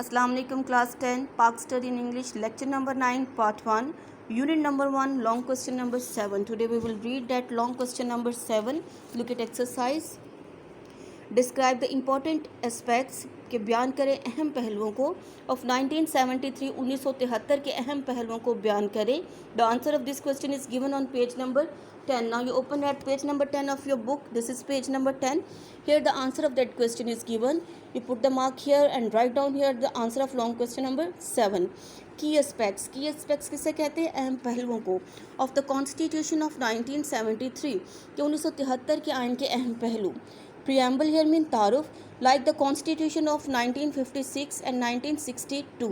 Assalamu alaikum class 10 Park Study in English lecture number 9 part 1 unit number 1 long question number 7. Today we will read that long question number 7. Look at exercise. Describe the important aspects के बयान करें अहम पहलुओं को of 1973 1973 के अहम पहलुओं को बयान करें. The answer of this question is given on page number 10. Now you open at page number 10 of your book. This is page number 10. Here the answer of that question is given. You put the mark here and write down here the answer of long question number 7. Key aspects किसे कहते हैं? अहम पहलुओं को of the Constitution of 1973 के 1973 के आइन के अहम पहलू. Preamble here mean तारुफ like the Constitution of 1956 and 1962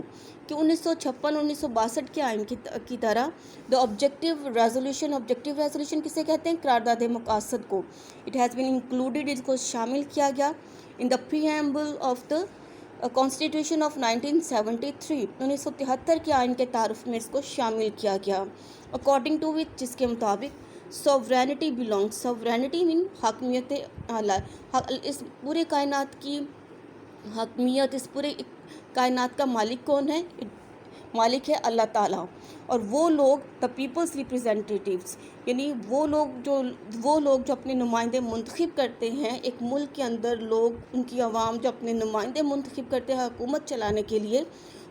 कि 1956-1962 के आइन की तरह the objective resolution किसे कहते हैं? करारदाद मकासद को. It has been included, इसको शामिल किया गया in the preamble of the Constitution of 1973 1973 के आइन के तारुफ में इसको शामिल किया गया. According to which जिसके मुताबिक सॉवरेनिटी बिलोंग सॉवरेनिटी मीन हकमियत आला इस पूरे कायनात की हकमियत इस पूरे कायनात का मालिक कौन है? मालिक है अल्लाह ताला. और वो लोग द पीपल्स रिप्रेजेंटेटिव्स यानी वो लोग जो अपने नुमाइंदे मुंतखब करते हैं एक मुल्क के अंदर लोग उनकी आवाम जो अपने नुमाइंदे मुंतखब करते हैं हुकूमत चलाने के लिए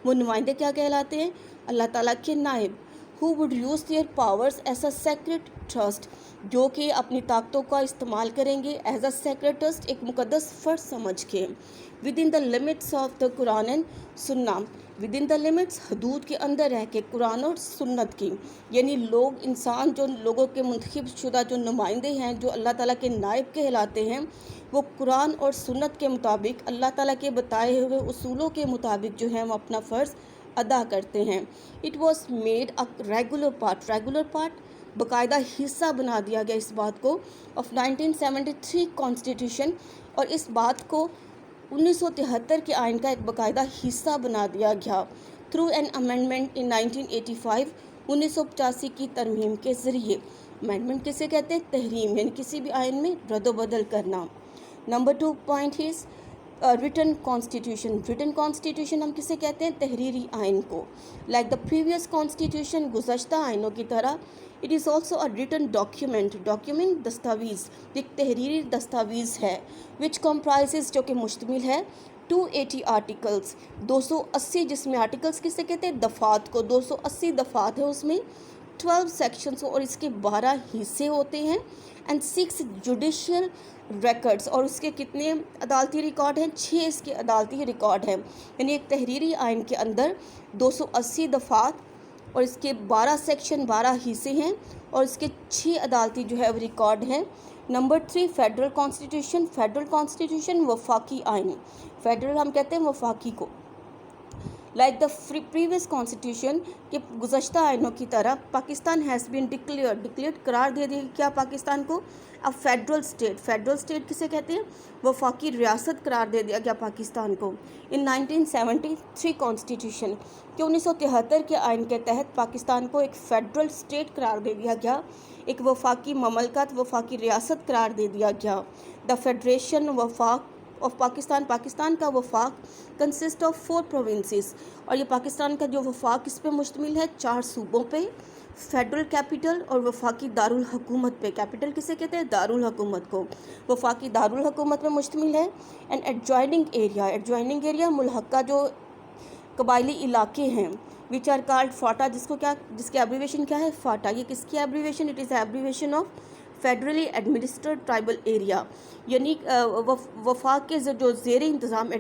वो नुमाइंदे क्या कहलाते हैं? अल्लाह ताला के नायब. who would use their powers as a sacred trust जो कि अपनी ताकतों का इस्तेमाल करेंगे as a sacred trust एक मुकद्दस फ़र्ज समझ के within the limits of the Quran and Sunnah within the limits हदूद के अंदर रह के कुरान और सुन्नत की यानी लोग इंसान जो लोगों के मुंतखब शुदा जो नुमाइंदे हैं जो अल्लाह ताला के नायब कहलाते हैं वो कुरान और सुन्नत के मुताबिक अल्लाह ताला के बताए हुए उसूलों के मुताबिक जो है वो अपना फ़र्ज़ अदा करते हैं. It was made a regular part बाकायदा हिस्सा बना दिया गया इस बात को ऑफ 1973 कॉन्स्टिट्यूशन और इस बात को 1973 के आइन का एक बाकायदा हिस्सा बना दिया गया थ्रू एन अमेंडमेंट इन 1985 1985 की तरमीम के ज़रिए. अमेंडमेंट किसे कहते हैं? तहरीम यानी किसी भी आइन में रद्द-ओ-बदल करना. Number 2 point is written constitution हम किसे कहते हैं? तहरीरी आइन को. लाइक द प्रीवियस कॉन्स्टिट्यूशन गुज़श्ता आइनों की तरह it is also a written document दस्तावेज़ एक तहरीरी दस्तावेज़ है विच कम्प्राइजेज़ जो कि मुश्तमिल है 280 आर्टिकल्स 280 जिसमें आर्टिकल्स किसे कहते हैं? दफ़ात को. 280 दफ़ात है उसमें 12 सेक्शंस और इसके 12 हिस्से होते हैं एंड 6 जुडिशियल रिकॉर्ड्स और उसके कितने अदालती रिकॉर्ड हैं? 6 इसके अदालती रिकॉर्ड हैं. यानी एक तहरीरी आइन के अंदर 280 दफ़ात और इसके 12 सेक्शन 12 हिस्से हैं और इसके 6 अदालती जो है वो रिकॉर्ड हैं. नंबर 3 फेडरल कॉन्स्टिट्यूशन वफाकी आइन. फेडरल हम कहते हैं वफाकी को. लाइक द प्रीवियस कॉन्स्टिट्यूशन के गुज़श्ता आइनों की तरह पाकिस्तान हैज़ बीन डिक्लेयर्ड करार दे दिया क्या पाकिस्तान को? अब फेडरल स्टेट किसे कहते हैं? वफाकी रियासत करार दे दिया गया पाकिस्तान को इन 1973 कॉन्स्टिट्यूशन के 1973 के आइन के तहत पाकिस्तान को एक फेडरल स्टेट करार दे दिया गया एक वफाकी ममलकत वफाकी रियासत करार दे दिया गया. द फेडरेशन वफाक ऑफ पाकिस्तान का वफाक कंसिस्ट ऑफ 4 प्रोविंसेस और ये पाकिस्तान का जो वफाक इस पे मुश्तमिल है 4 सूबों पे फेडरल कैपिटल और वफाकी दारुल हुकूमत पे. कैपिटल किसे कहते हैं? दारुल हुकूमत को. वफाकी दारुल हुकूमत पे मुश्तमिल है. एंड एडजॉइनिंग एरिया मुल्हक्का जो कबायली इलाके हैं विच आर कॉल्ड फाटा जिसकी एब्रीवेशन क्या है? फाटा. ये किसकी abbreviation? It is abbreviation of federally administered tribal area यानी वफाक के जो ज़ेर इंतज़ाम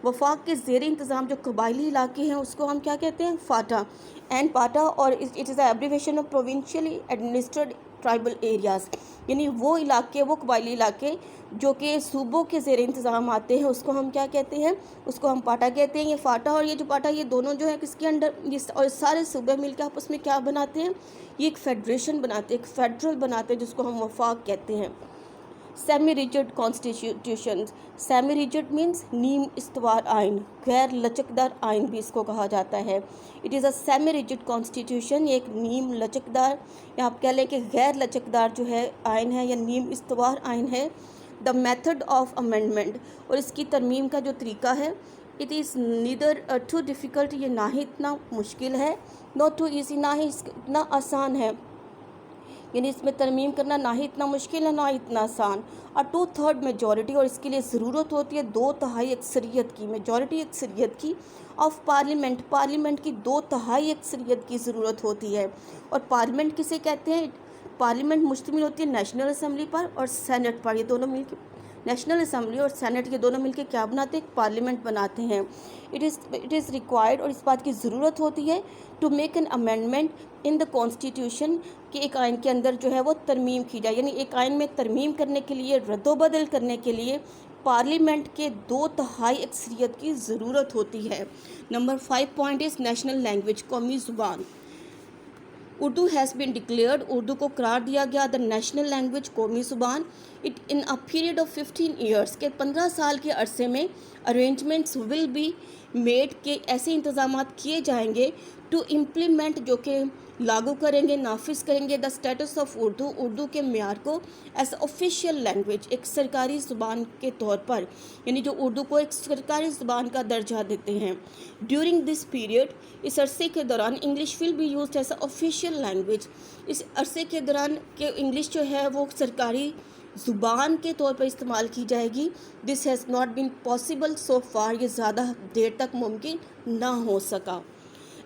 वफाक के ज़ेर इंतज़ाम जो कबायली इलाके हैं उसको हम क्या कहते हैं? फाटा और it is the abbreviation of provincially administered tribal areas यानी वो इलाके वो कबायली इलाके जो कि सूबों के ज़ेर इंतज़ाम आते हैं उसको हम क्या कहते हैं? उसको हम पाटा कहते हैं. ये फाटा और ये जो पाटा ये दोनों जो है किसके अंडर ये और सारे सूबे मिलकर आपस में क्या बनाते हैं? ये एक फेडरेशन बनाते हैं एक फेडरल बनाते हैं जिसको हम वफाक कहते हैं. Semi rigid constitution semi rigid means नीम इस्तवार आइन गैर लचकदार आइन भी इसको कहा जाता है. It is a semi rigid constitution ये एक नीम लचकदार या आप कह लें कि गैर लचकदार जो है आइन है या नीम इस्तवार आइन है. द मेथड ऑफ अमेंडमेंट और इसकी तरमीम का जो तरीका है it is neither too difficult, ये ना ही इतना मुश्किल है, नॉट टू ईजी, ना ही इतना आसान है, यानी इसमें तरमीम करना ना ही इतना मुश्किल है ना इतना आसान। और 2/3 मेजॉरिटी, और इसके लिए ज़रूरत होती है 2/3 अक्सरियत की, मेजॉरिटी अक्सरियत की, ऑफ पार्लियामेंट, पार्लियामेंट की 2/3 अक्सरियत की ज़रूरत होती है। और पार्लियामेंट किसे कहते हैं? पार्लियामेंट मुश्तमिल होती है नेशनल असम्बली पर और सेनेट पर, ये दोनों मिलकर, नेशनल असम्बली और सेनेट ये दोनों मिलकर क्या बनाते हैं? पार्लियामेंट बनाते हैं। इट इज़ रिक्वायर्ड, और इस बात की ज़रूरत होती है, to make an amendment in the constitution, कि एक आइन के अंदर जो है वो तरमीम की जाए, यानी एक आइन में तरमीम करने के लिए, रद्दोबदल करने के लिए पार्लियामेंट के 2/3 अक्सरियत की ज़रूरत होती है। Number 5 point is national language, कौमी ज़ुबान। Urdu has been declared, Urdu को करार दिया गया द नेशनल लैंग्वेज, कौमी ज़ुबान। It in a period of 15 years, के 15 साल के अरसे में अरेंजमेंट्स विल बी मेड, के ऐसे इंतज़ाम किए जाएंगे, टू इम्प्लीमेंट, जो कि लागू करेंगे, नाफिज करेंगे, the status of Urdu, Urdu के म्यार को, एज ऑफिशियल लैंग्वेज, एक सरकारी ज़ुबान के तौर पर, यानी जो उर्दू को एक सरकारी ज़ुबान का दर्जा देते हैं। ड्यूरिंग दिस पीरियड, इस अरसे के दौरान, English will be used as official language, इस अरसे के दौरान के इंग्लिश जो है वो सरकारी ज़ुबान के तौर पर इस्तेमाल की जाएगी। This has not been possible so far, ये ज़्यादा देर तक मुमकिन ना हो सका।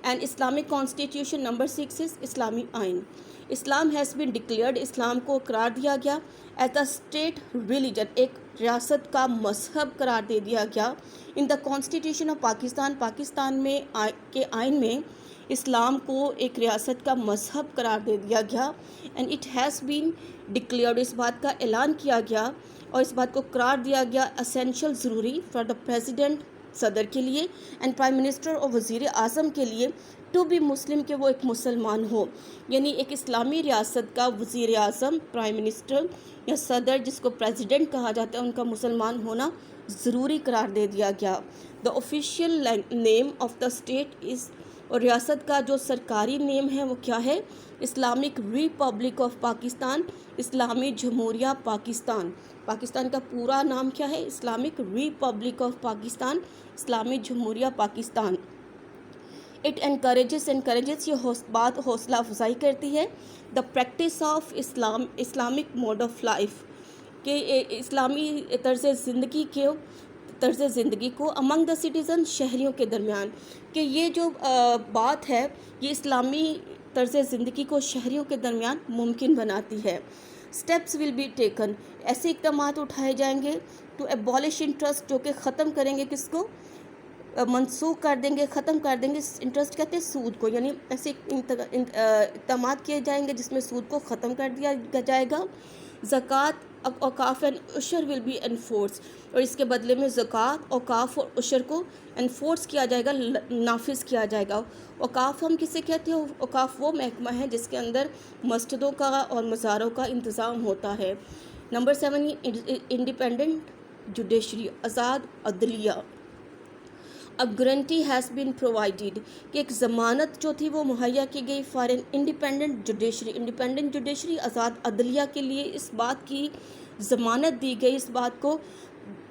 And Islamic constitution, number 6 is इस्लामी आइन। इस्लाम हैज़ बीन डिक्लेयर्ड, इस्लाम को करार दिया गया, एज द स्टेट रिलीजन, एक रियासत का मजहब करार दे दिया गया। इन the constitution of Pakistan, Pakistan में के आइन में इस्लाम को एक रियासत का मजहब करार दे दिया गया। And it has been declared, इस बात का ऐलान किया गया और इस बात को करार दिया गया असेंशियल, ज़रूरी, फॉर द प्रेसिडेंट, सदर के लिए, एंड प्राइम मिनिस्टर और वज़ीर आज़म के लिए, टू बी मुस्लिम, के वो एक मुसलमान हो, यानी एक इस्लामी रियासत का वज़ीर आज़म, प्राइम मिनिस्टर या सदर, जिसको प्रेसिडेंट कहा जाता है, उनका मुसलमान होना ज़रूरी करार दे दिया गया। The official name of the state is, और रियासत का जो सरकारी नेम है वो क्या है? इस्लामिक रिपब्लिक ऑफ पाकिस्तान, इस्लामी जमहूरिया पाकिस्तान। पाकिस्तान का पूरा नाम क्या है? इस्लामिक रिपब्लिक ऑफ पाकिस्तान, इस्लामी जमहूरिया पाकिस्तान। इट एनकरेजेस, ये बात हौसला अफजाई करती है, the practice of Islam, Islamic mode of life, के इस्लामी तर्ज़ ज़िंदगी को अमंग द सिटीज़न, शहरियों के दरमियान, कि ये जो बात है ये इस्लामी तर्ज़ ज़िंदगी को शहरियों के दरमियान मुमकिन बनाती है। स्टेप्स विल बी टेकन, ऐसे इक़दाम उठाए जाएंगे, टू एबॉलिश इंटरेस्ट, जो कि ख़त्म करेंगे किसको? मनसूख कर देंगे, ख़त्म कर देंगे। इंटरेस्ट कहते हैं सूद को, यानी ऐसे इक़दाम किए जाएंगे जिसमें सूद को ख़त्म कर दिया जाएगा। ज़कात, औकाफ़ एंड उशर विल बी एनफोर्स, और इसके बदले में ज़कात, औकाफ़ और उशर को एनफोर्स किया जाएगा, नाफिज किया जाएगा। औकाफ़ हम किसे कहते हैं? औकाफ़ वो महकमा है जिसके अंदर मस्जिदों का और मज़ारों का इंतज़ाम होता है। नंबर 7, इंडिपेंडेंट जुडिशरी, आज़ाद अदलिया। अब गारंटी हैज़ बीन प्रोवाइडेड, कि एक ज़मानत जो थी वो मुहैया की गई, फॉर एन इंडिपेंडेंट जुडिशरी, आज़ाद अदलिया के लिए इस बात की ज़मानत दी गई, इस बात को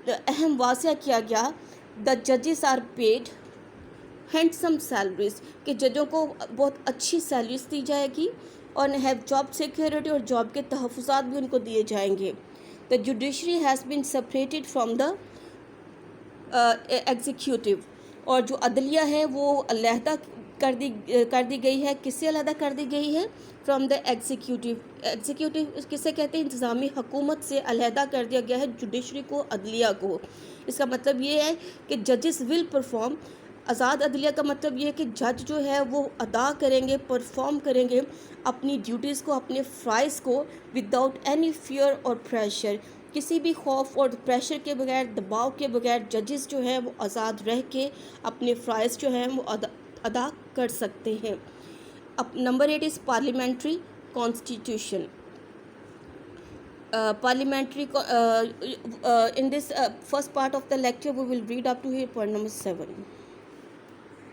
अहम वाक़या किया गया। द जजेस आर पेड हैंडसम सैलरीज, कि जजों को बहुत अच्छी सैलरीज दी जाएगी, और हैव जॉब सिक्योरिटी, और जॉब के तहफ़्फ़ुज़ात भी उनको दिए जाएंगे। The judiciary has been separated from the executive, और जो अदलिया है वो अलहदा कर दी गई है। किससे अलहदा कर दी गई है? फ्रॉम द एग्जीक्यूटिव, एग्जीक्यूटिव किसे कहते हैं? इंतज़ामी हुकूमत से अलहदा कर दिया गया है जुडिशरी को, अदलिया को। इसका मतलब ये है कि जजेस विल परफॉर्म, आज़ाद अदलिया का मतलब ये है कि जज जो है वो अदा करेंगे, परफॉर्म करेंगे अपनी ड्यूटीज़ को, अपने फ़राइज़ को, विदाउट एनी फियर और प्रेशर, किसी भी खौफ और प्रेशर के बगैर, दबाव के बगैर जजेस जो हैं वो आज़ाद रह के अपने फ़राइज़ जो हैं वो अदा कर सकते हैं। अब number 8 is parliamentary constitution. in this first part of the lecture we will read up to here point number 7.